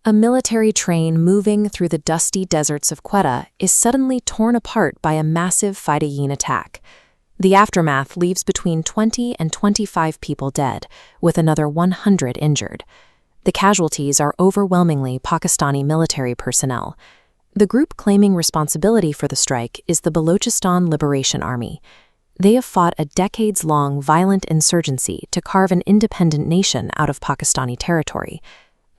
A military train moving through the dusty deserts of Quetta is suddenly torn apart by a massive Fedayeen attack. The aftermath leaves between 20 and 25 people dead, with another 100 injured. The casualties are overwhelmingly Pakistani military personnel. The group claiming responsibility for the strike is the Balochistan Liberation Army. They have fought a decades-long violent insurgency to carve an independent nation out of Pakistani territory.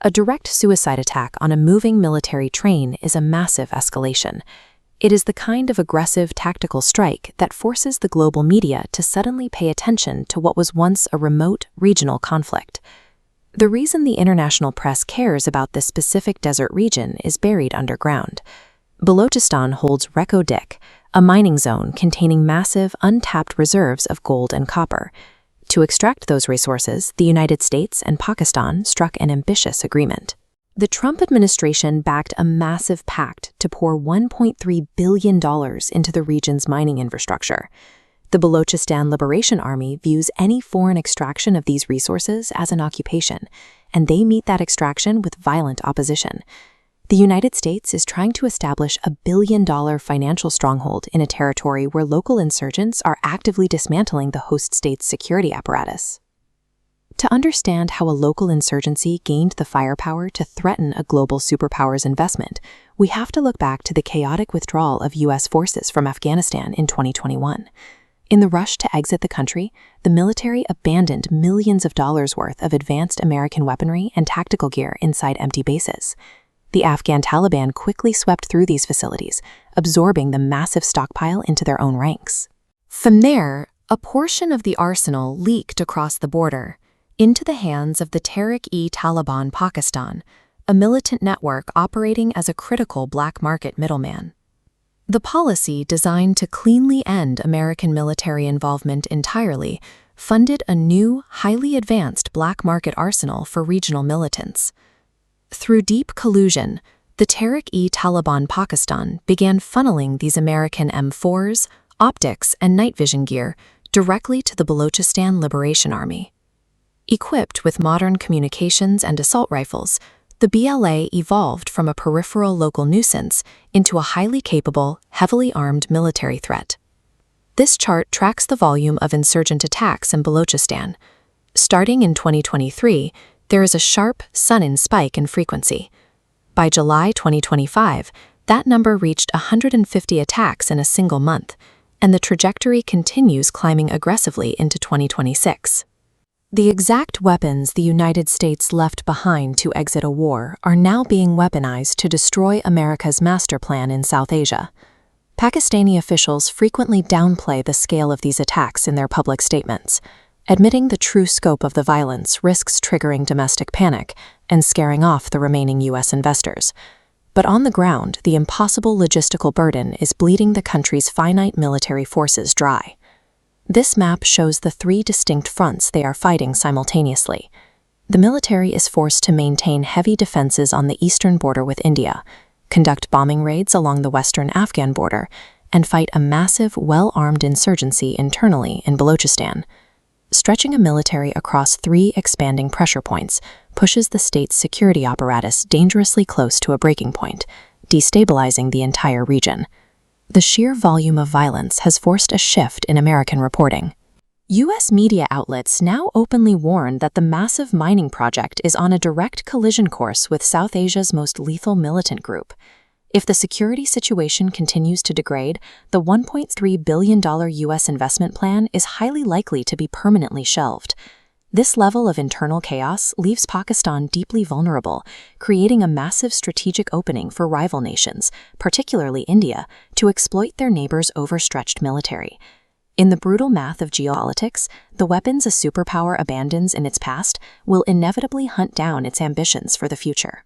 A direct suicide attack on a moving military train is a massive escalation. It is the kind of aggressive tactical strike that forces the global media to suddenly pay attention to what was once a remote, regional conflict. The reason the international press cares about this specific desert region is buried underground. Balochistan holds Reko Dik, a mining zone containing massive, untapped reserves of gold and copper. To extract those resources, the United States and Pakistan struck an ambitious agreement. The Trump administration backed a massive pact to pour $1.3 billion into the region's mining infrastructure. The Balochistan Liberation Army views any foreign extraction of these resources as an occupation, and they meet that extraction with violent opposition. The United States is trying to establish a billion-dollar financial stronghold in a territory where local insurgents are actively dismantling the host state's security apparatus. To understand how a local insurgency gained the firepower to threaten a global superpower's investment, we have to look back to the chaotic withdrawal of U.S. forces from Afghanistan in 2021. In the rush to exit the country, the military abandoned millions of dollars worth of advanced American weaponry and tactical gear inside empty bases. The Afghan Taliban quickly swept through these facilities, absorbing the massive stockpile into their own ranks. From there, a portion of the arsenal leaked across the border into the hands of the Tehrik-e-Taliban Pakistan, a militant network operating as a critical black market middleman. The policy, designed to cleanly end American military involvement entirely, funded a new, highly advanced black market arsenal for regional militants. Through deep collusion, the Tehrik-e-Taliban Pakistan began funneling these American M4s, optics, and night vision gear directly to the Balochistan Liberation Army. Equipped with modern communications and assault rifles, the BLA evolved from a peripheral local nuisance into a highly capable, heavily armed military threat. This chart tracks the volume of insurgent attacks in Balochistan. Starting in 2023, there is a sharp, sudden spike in frequency. By July 2025, that number reached 150 attacks in a single month, and the trajectory continues climbing aggressively into 2026. The exact weapons the United States left behind to exit a war are now being weaponized to destroy America's master plan in South Asia. Pakistani officials frequently downplay the scale of these attacks in their public statements. Admitting the true scope of the violence risks triggering domestic panic and scaring off the remaining U.S. investors. But on the ground, the impossible logistical burden is bleeding the country's finite military forces dry. This map shows the three distinct fronts they are fighting simultaneously. The military is forced to maintain heavy defenses on the eastern border with India, conduct bombing raids along the western Afghan border, and fight a massive, well-armed insurgency internally in Balochistan. Stretching a military across three expanding pressure points pushes the state's security apparatus dangerously close to a breaking point, destabilizing the entire region. The sheer volume of violence has forced a shift in American reporting. U.S. media outlets now openly warn that the massive mining project is on a direct collision course with South Asia's most lethal militant group. If the security situation continues to degrade, the $1.3 billion U.S. investment plan is highly likely to be permanently shelved. This level of internal chaos leaves Pakistan deeply vulnerable, creating a massive strategic opening for rival nations, particularly India, to exploit their neighbors' overstretched military. In the brutal math of geopolitics, the weapons a superpower abandons in its past will inevitably hunt down its ambitions for the future.